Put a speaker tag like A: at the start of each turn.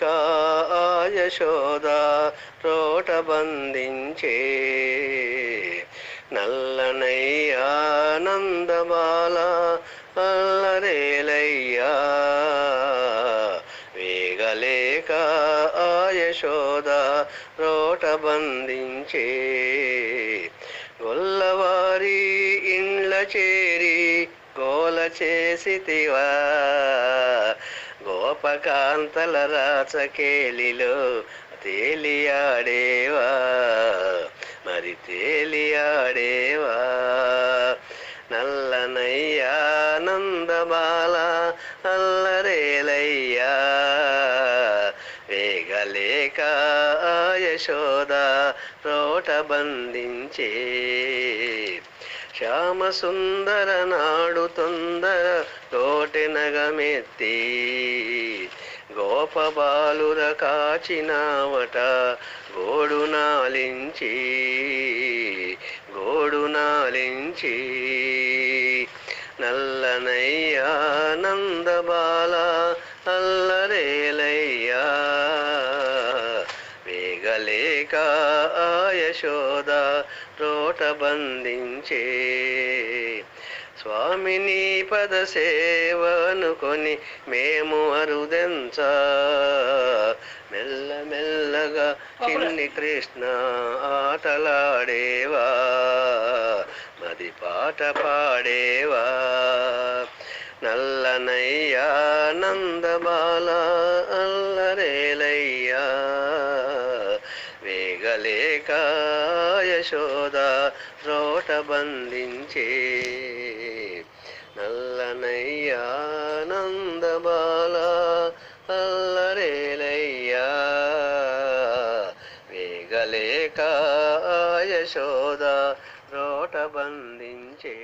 A: వేగలేక ఆ యశోద రోట బంధించే నల్లనయ్యా నందబాల అల్లరేలయ్యా వేగలేక ఆ యశోద రోట బంధించే గొల్లవారి ఇండ్ల చేరి గోల చేసితివా గోపకాంతల రాచకేలిలో తేలియాడేవా మరి తేలియాడేవా నల్లనయ్యా నందబాల అల్లరేలయ్యా వేగలేక ఆ యశోద రోట బంధించే శ్యామసుందర నాడు తొందర తోటెనగమెత్తి గోపబాలుర కాచినావట గోడు నాలించి నల్లనయ్యా నందబాల అల్లరేలయ్యా వేగలేక ఆ యశోద రోట బంధించే స్వామిని పద సేవనుకొని మేము అరుదెంచ మెల్లమెల్లగా చిన్ని కృష్ణ ఆటలాడేవా మది పాట పాడేవా నల్లనయ్యా నందబాల అల్లరేలయ్యా వేగలేక యశోద రోట బంధించే నల్లనయ్యా నందబాల అల్లరేలయ్యా వేగలేక యశోద రోట బంధించే